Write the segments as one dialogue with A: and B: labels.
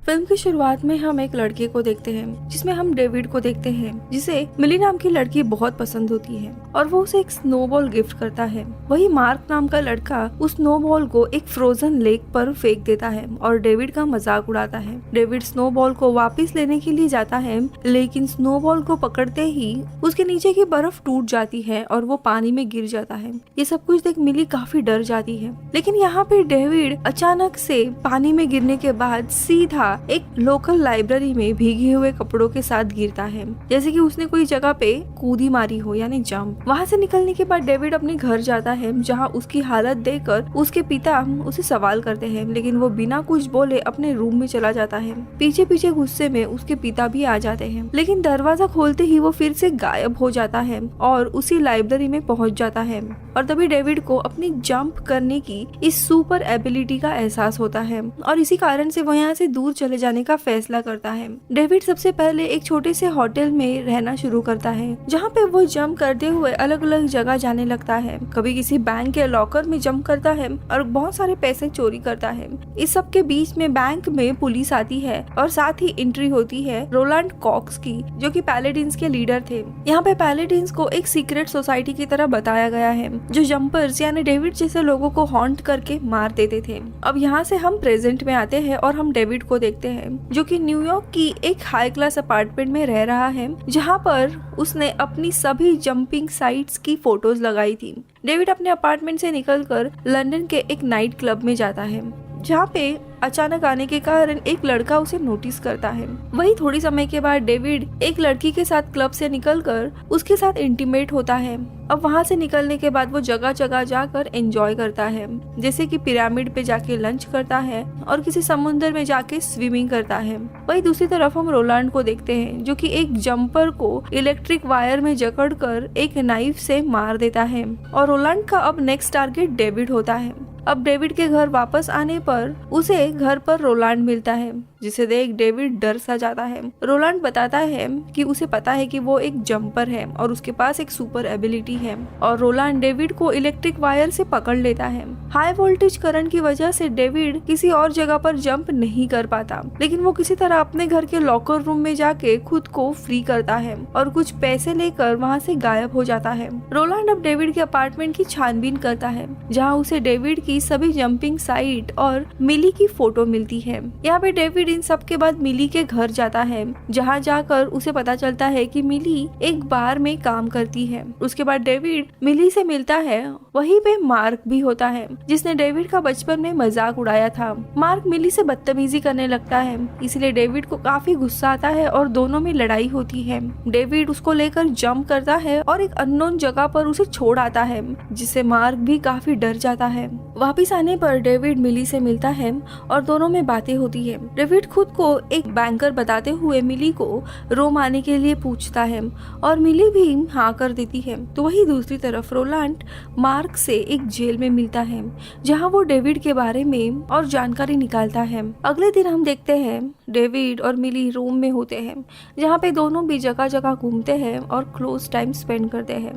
A: Film की शुरुआत में हम एक लड़के को देखते हैं जिसमें हम डेविड को देखते हैं जिसे मिली नाम की लड़की बहुत पसंद होती है और वो उसे एक स्नोबॉल गिफ्ट करता है। वही मार्क नाम का लड़का उस स्नोबॉल को एक फ्रोजन लेक पर फेंक देता है और डेविड का मजाक उड़ाता है। डेविड स्नोबॉल को वापस लेने के लिए जाता है, लेकिन स्नोबॉल को पकड़ते ही उसके नीचे की बर्फ टूट जाती है और वो पानी में गिर जाता है। ये सब कुछ देख मिली काफी डर जाती है, लेकिन यहाँ पे डेविड अचानक से पानी में गिरने के बाद सीधा एक लोकल लाइब्रेरी में भीगे हुए कपड़ों के साथ गिरता है, जैसे कि उसने कोई जगह पे कूदी मारी हो यानी जंप। वहाँ से निकलने के बाद डेविड अपने घर जाता है, जहाँ उसकी हालत देखकर उसके पिता उसे सवाल करते हैं, लेकिन वो बिना कुछ बोले अपने रूम में चला जाता है। पीछे पीछे गुस्से में उसके पिता भी आ जाते हैं, लेकिन दरवाजा खोलते ही वो फिर से गायब हो जाता है और उसी लाइब्रेरी में पहुंच जाता है। और तभी डेविड को अपनी जंप करने की इस सुपर एबिलिटी का एहसास होता है और इसी कारण से वो यहाँ से दूर चले जाने का फैसला करता है। डेविड सबसे पहले एक छोटे से होटल में रहना शुरू करता है, जहाँ पे वो जंप करते हुए अलग अलग जगह जाने लगता है। कभी किसी बैंक के लॉकर में जंप करता है और बहुत सारे पैसे चोरी करता है। इस सब के बीच में बैंक में पुलिस आती है और साथ ही एंट्री होती है रोलैंड कॉक्स की, जो कि पैलेडिन्स के लीडर थे। यहाँ पे पैलेडिन्स को एक सीक्रेट सोसाइटी की तरह बताया गया है, जो जंपर्स यानी डेविड जैसे लोगों को हॉन्ट करके मार देते थे। अब यहाँ से हम प्रेजेंट में आते हैं और हम डेविड को देखते हैं, जो कि न्यूयॉर्क की एक हाई क्लास अपार्टमेंट में रह रहा है, जहाँ पर उसने अपनी सभी जंपिंग साइट्स की फोटोज लगाई थी। डेविड अपने अपार्टमेंट से निकलकर लंदन के एक नाइट क्लब में जाता है, जहाँ पे अचानक आने के कारण एक लड़का उसे नोटिस करता है। वही थोड़ी समय के बाद डेविड एक लड़की के साथ क्लब से निकलकर उसके साथ इंटीमेट होता है। अब वहाँ से निकलने के बाद वो जगह जगह जाकर एंजॉय करता है, जैसे कि पिरामिड पे जाके लंच करता है और किसी समुद्र में जाके स्विमिंग करता है। वही दूसरी तरफ हम रोलैंड को देखते हैं, जो कि एक जंपर को इलेक्ट्रिक वायर में जकड़कर एक नाइफ से मार देता है और रोलैंड का अब नेक्स्ट टारगेट डेविड होता है। अब डेविड के घर वापस आने पर उसे घर पर रोलैंड मिलता है, जिसे देख डेविड डर सा जाता है। रोलैंड बताता है कि उसे पता है कि वो एक जंपर है और उसके पास एक सुपर एबिलिटी है, और रोलैंड डेविड को इलेक्ट्रिक वायर से पकड़ लेता है। हाई वोल्टेज करंट की वजह से डेविड किसी और जगह पर जंप नहीं कर पाता, लेकिन वो किसी तरह अपने घर के लॉकर रूम में जाके खुद को फ्री करता है और कुछ पैसे लेकर वहाँ से गायब हो जाता है। रोलैंड अब डेविड के अपार्टमेंट की छानबीन करता है, जहाँ उसे डेविड की सभी जंपिंग साइट और मिली की फोटो मिलती है। यहाँ पे डेविड इन सब के बाद मिली के घर जाता है, जहाँ जाकर उसे पता चलता है कि मिली एक बार में काम करती है। उसके बाद डेविड मिली से मिलता है। वहीं पे मार्क भी होता है, जिसने डेविड का बचपन में मजाक उड़ाया था। मार्क मिली से बदतमीजी करने लगता है, इसलिए डेविड को काफी गुस्सा आता है और दोनों में लड़ाई होती है। डेविड उसको लेकर जंप करता है और एक अननोन जगह पर उसे छोड़ आता है, जिससे मार्क भी काफी डर जाता है। वापिस आने पर डेविड मिली से मिलता है और दोनों में बातें होती है। डेविड खुद को एक बैंकर बताते हुए मिली को रोम आने के लिए पूछता है और मिली भी हाँ कर देती है। तो वही दूसरी तरफ रोलैंड मार्क से एक जेल में मिलता है, जहाँ वो डेविड के बारे में और जानकारी निकालता है। अगले दिन हम देखते हैं डेविड और मिली रोम में होते हैं, जहाँ पे दोनों भी जगह जगह घूमते हैं और क्लोज टाइम स्पेंड करते हैं।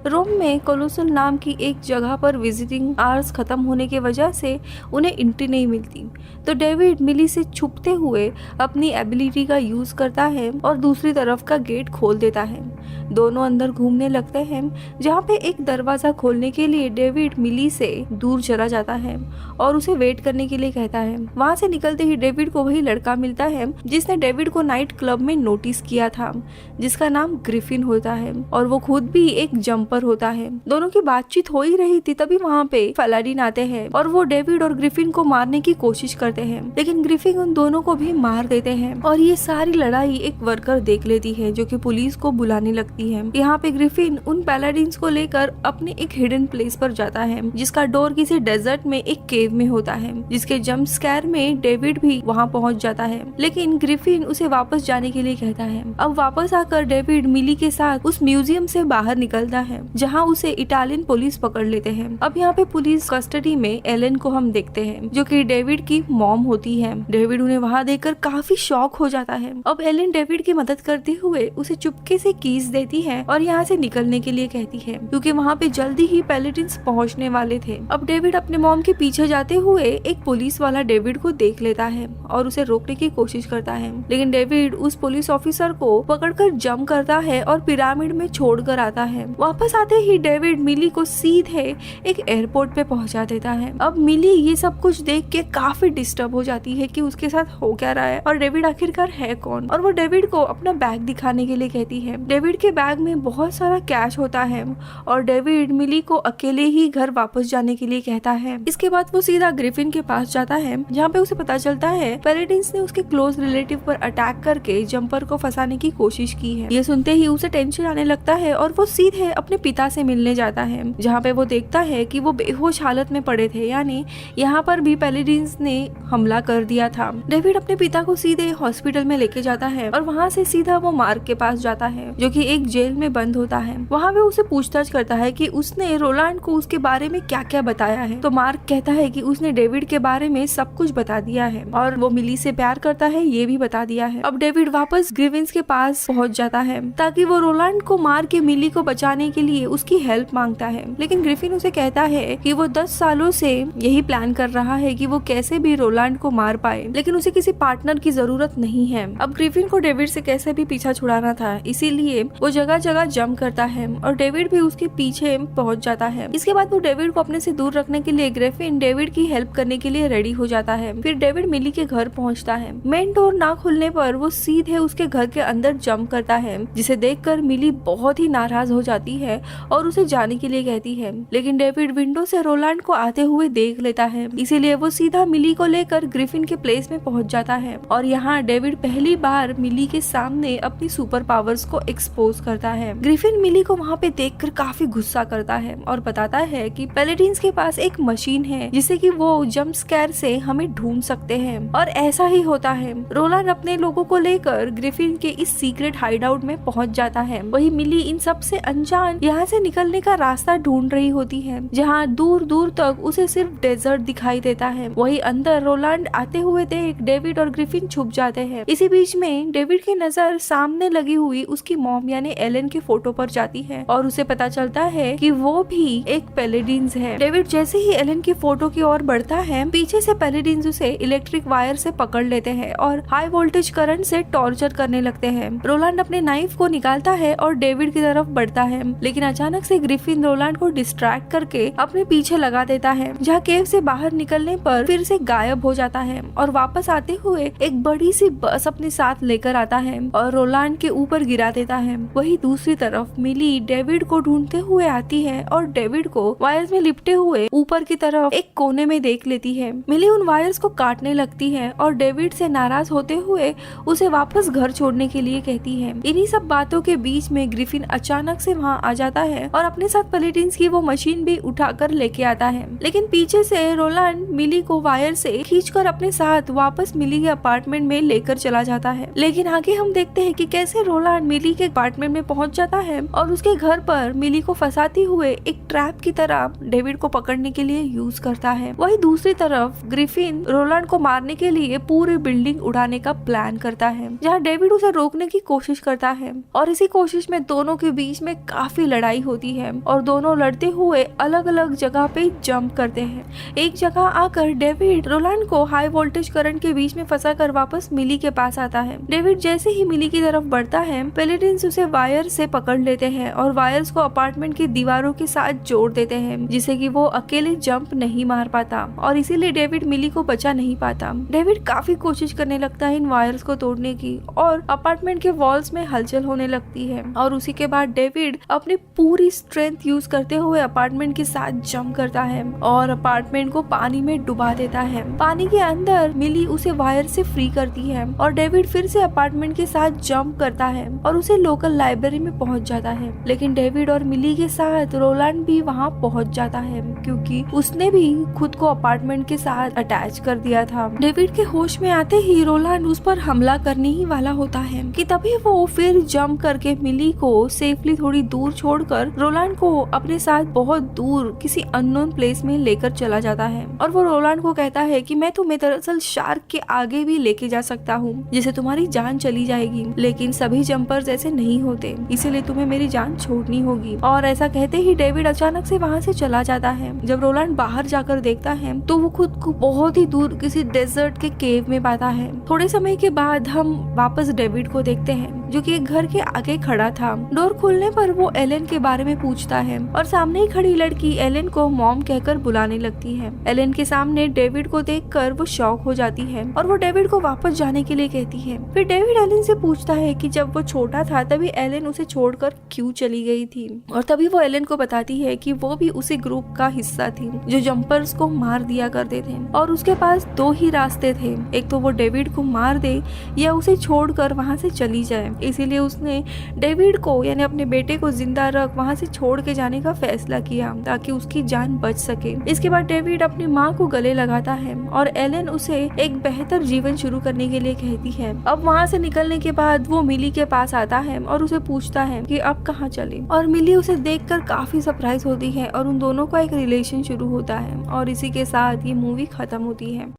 A: रोम में कोलोसल नाम की एक जगह पर विजिटिंग आवर्स खत्म होने की वजह से उन्हें एंट्री नहीं मिलती, तो डेविड मिली से छुपते हुए अपनी एबिलिटी का यूज करता है और दूसरी तरफ का गेट खोल देता है। दोनों अंदर घूमने लगते हैं, जहाँ पे एक दरवाजा खोलने के लिए डेविड मिली से दूर चला जाता है और उसे वेट करने के लिए कहता है। वहाँ से निकलते ही डेविड को वही लड़का मिलता है जिसने डेविड को नाइट क्लब में नोटिस किया था, जिसका नाम ग्रिफिन होता है और वो खुद भी एक जंपर होता है। दोनों की बातचीत हो ही रही थी, तभी वहाँ पे पैलाडिन आते हैं और वो डेविड और ग्रिफिन को मारने की कोशिश करते हैं, लेकिन ग्रिफिन उन दोनों को भी मार देते हैं और ये सारी लड़ाई एक वर्कर देख लेती है, जो कि पुलिस को बुलाने लगती है। यहाँ पे ग्रिफिन उन पैलाडिन्स को लेकर अपने एक हिडन प्लेस पर जाता है, जिसका डोर किसी डेजर्ट में एक केव में होता है, जिसके जंप स्कैर में डेविड भी वहाँ पहुँच जाता है, लेकिन ग्रिफिन उसे वापस जाने के लिए कहता है। अब वापस आकर डेविड मिली के साथ उस म्यूजियम से बाहर निकलता है, जहाँ उसे इटालियन पुलिस पकड़ लेते हैं। अब यहाँ पे पुलिस कस्टडी में एलन को हम देखते हैं, जो कि डेविड की मॉम होती है। डेविड उन्हें वहाँ देखकर काफी शॉक हो जाता है। अब एलन डेविड की मदद करते हुए उसे चुपके से कीज देती है और यहाँ से निकलने के लिए कहती है, क्योंकि वहाँ पे जल्दी ही पैलेडिन्स पहुँचने वाले थे। अब डेविड अपने मॉम के पीछे जाते हुए एक पुलिस वाला डेविड को देख लेता है और उसे रोकने की कोशिश करता है, लेकिन डेविड उस पुलिस ऑफिसर को पकड़कर जंप करता है और पिरामिड में छोड़कर आता है। वापस आते ही डेविड मिली को सीधे एक एयरपोर्ट पे पहुंचा देता है। अब मिली ये सब कुछ देख के काफी डिस्टर्ब हो जाती है कि उसके साथ हो क्या रहा है और डेविड आखिरकार है कौन, और वो डेविड को अपना बैग दिखाने के लिए कहती है। डेविड के बैग में बहुत सारा कैश होता है और डेविड मिली को अकेले ही घर वापस जाने के लिए कहता है। इसके बाद वो सीधा ग्रिफिन के पास जाता है, जहाँ पे उसे पता चलता है पैलेडिन्स ने उसके क्लोज रिलेटिव पर अटैक करके जंपर को फंसाने की कोशिश की है। ये सुनते ही उसे टेंशन आने लगता है और वो सीधे अपने पिता से मिलने जाता है, जहाँ पे वो देखता है कि वो बेहोश हालत में पड़े थे, यानी यहाँ पर भी पैलेडिन्स ने हमला कर दिया था। डेविड अपने पिता को सीधे हॉस्पिटल में लेके जाता है और वहाँ से सीधा वो मार्क के पास जाता है, जो कि एक जेल में बंद होता है। वहाँ पे उसे पूछताछ करता है कि उसने रोलैंड को उसके बारे में क्या क्या बताया है, तो मार्क कहता है कि उसने डेविड के बारे में सब कुछ बता दिया है और वो मिली से प्यार करता है ये भी बता दिया है। अब डेविड वापस ग्रिविन्स के पास पहुंच जाता है ताकि वो रोलैंड को मार के मिली को बचाने के लिए उसकी हेल्प मांगता है, लेकिन ग्रिफिन उसे कहता है कि वो 10 सालों से यही प्लान कर रहा है कि वो कैसे भी रोलैंड को मार पाए, लेकिन उसे किसी पार्टनर की जरूरत नहीं है। अब ग्रिफिन को डेविड से कैसे भी पीछा छुड़ाना था, इसीलिए वो जगह जगह जंप करता है और डेविड भी उसके पीछे पहुंच जाता है। इसके बाद वो डेविड को अपने से दूर रखने के लिए ग्रिफिन डेविड की हेल्प करने के लिए रेडी हो जाता है। फिर डेविड मिली के घर पहुंचता है। मेन डोर ना खुलने पर वो सीधे उसके घर के अंदर जंप करता है, जिसे देखकर मिली बहुत ही नाराज हो जाती है और उसे जाने के लिए कहती है, लेकिन डेविड विंडो से रोलैंड को आते हुए देख लेता है, इसीलिए वो सीधा मिली को लेकर ग्रिफिन के प्लेस में पहुंच जाता है और यहाँ डेविड पहली बार मिली के सामने अपनी सुपर पावर्स को एक्सपोज करता है। ग्रिफिन मिली को वहाँ पे देखकर काफी गुस्सा करता है और बताता है कि पैलेडिन्स के पास एक मशीन है जिससे कि वो जंप स्कैर से हमें ढूंढ सकते हैं, और ऐसा ही होता है। रोलैंड अपने लोगों को लेकर ग्रिफिन के इस सीक्रेट हाइडआउट में पहुंच जाता है। वही मिली इन सब से अनजान यहाँ से निकलने का रास्ता ढूंढ रही होती है, जहाँ दूर दूर तक उसे सिर्फ डेजर्ट दिखाई देता है। वही अंदर रोलैंड आते हुए देख डेविड और ग्रिफिन छुप जाते हैं। इसी बीच में डेविड की नजर सामने लगी हुई उसकी मॉम यानी एलन के फोटो पर जाती है और उसे पता चलता है कि वो भी एक पैलेडिन्स है। डेविड जैसे ही एलन की फोटो की ओर बढ़ता है, पीछे से पैलेडिन्स उसे इलेक्ट्रिक वायर से पकड़ लेते हैं और हाई वोल्टेज करंट से टॉर्चर करने लगते हैं। रोलैंड अपने नाइफ को निकालता है और डेविड की तरफ बढ़ता है, लेकिन अचानक से ग्रिफिन रोलैंड को डिस्ट्रैक्ट करके अपने पीछे लगा देता है, जहाँ केव से बाहर निकलने पर फिर से गायब हो जाता है और वापस आते हुए एक बड़ी सी बस अपने साथ लेकर आता है और रोलैंड के ऊपर गिरा देता है। वही दूसरी तरफ मिली डेविड को ढूंढते हुए आती है और डेविड को वायर्स में लिपटे हुए ऊपर की तरफ एक कोने में देख लेती है। मिली उन वायर्स को काटने लगती है और डेविड से नाराज होते हुए उसे वापस घर छोड़ने के लिए कहती है। इन्हीं सब बातों के बीच में ग्रिफिन अचानक से वहाँ आ जाता है और अपने साथ पैलेडिन्स की वो मशीन भी उठाकर लेके आता है, लेकिन पीछे से रोलैंड मिली को वायर से खींचकर अपने साथ वापस मिली के अपार्टमेंट में लेकर चला जाता है। लेकिन आगे हम देखते हैं कि कैसे रोलैंड मिली के अपार्टमेंट में पहुंच जाता है और उसके घर पर मिली को फंसाते हुए एक ट्रैप की तरह डेविड को पकड़ने के लिए यूज करता है। वही दूसरी तरफ ग्रिफिन रोलैंड को मारने के लिए पूरी बिल्डिंग उड़ाने का प्लान करता है, जहाँ डेविड उसे रोकने की कोशिश करता है और इसी कोशिश में दोनों के बीच में काफी लड़ाई होती है और दोनों लड़ते हुए अलग अलग जगह पे जंप करते हैं। एक जगह आकर डेविड रोलैंड को हाई वोल्टेज करंट के बीच में फंसा कर वापस मिली के पास आता है। डेविड जैसे ही मिली की तरफ बढ़ता है, पैलेडिन्स उसे वायर से पकड़ लेते हैं और वायर्स को अपार्टमेंट की दीवारों के साथ जोड़ देते हैं, जिससे कि वो अकेले जंप नहीं मार पाता और इसीलिए डेविड मिली को बचा नहीं पाता। डेविड काफी कोशिश करने लगता है इन वायर्स को तोड़ने की और अपार्टमेंट के वॉल्स में हलचल होने लगती है और उसी के बाद डेविड अपनी पूरी स्ट्रेंथ यूज करते हुए अपार्टमेंट के साथ जंप करता है और अपार्टमेंट को पानी में डुबा देता है। पानी के अंदर मिली उसे वायर से फ्री करती है और डेविड फिर से अपार्टमेंट के साथ जंप करता है और उसे लोकल लाइब्रेरी में पहुंच जाता है। लेकिन डेविड और मिली के साथ रोलैंड भी वहां पहुंच जाता है, क्योंकि उसने भी खुद को अपार्टमेंट के साथ अटैच कर दिया था। डेविड के होश में आते ही रोलैंड उस पर हमला करने ही वाला होता है कि तभी वो फिर जंप करके मिली को सेफली थोड़ी दूर छोड़कर रोलैंड को अपने साथ बहुत दूर किसी अननोन प्लेस में लेकर चला जाता है और वो रोलैंड को कहता है कि मैं तुम्हें दरअसल शार्क के आगे भी लेके जा सकता हूँ, जिससे तुम्हारी जान चली जाएगी, लेकिन सभी जंपर्स ऐसे नहीं होते, इसीलिए तुम्हें मेरी जान छोड़नी होगी। और ऐसा कहते ही डेविड अचानक से वहाँ से चला जाता है। जब रोलैंड बाहर जाकर देखता है तो वो खुद को बहुत ही दूर किसी डेजर्ट के केव में पाता जाता है। थोड़े समय के बाद हम वापस डेविड को देखते हैं जो कि एक घर के आगे खड़ा था। डोर खुलने पर वो एलन के बारे में पूछता है और सामने ही खड़ी लड़की एलन को मॉम कहकर बुलाने लगती है। एलन के सामने डेविड को देखकर वो शॉक हो जाती है और वो डेविड को वापस जाने के लिए कहती है। फिर डेविड एलन से पूछता है कि जब वो छोटा था तभी एलन उसे छोड़कर क्यों चली गई थी, और तभी वो एलन को बताती है कि वो भी उसी ग्रुप का हिस्सा थी जो जंपर्स को मार दिया करते थे और उसके पास दो ही रास्ते थे, एक तो वो डेविड को मार दे या उसे छोड़कर वहाँ से चली जाए। इसीलिए उसने डेविड को यानी अपने बेटे को जिंदा रख वहाँ से छोड़ के जाने का फैसला किया ताकि उसकी जान बच सके। इसके बाद डेविड अपनी माँ को गले लगाता है और एलन उसे एक बेहतर जीवन शुरू करने के लिए कहती है। अब वहाँ से निकलने के बाद वो मिली के पास आता है और उसे पूछता है कि अब कहाँ चले, और मिली उसे देखकर काफी सरप्राइज होती है और उन दोनों का एक रिलेशन शुरू होता है और इसी के साथ ये मूवी खत्म होती है।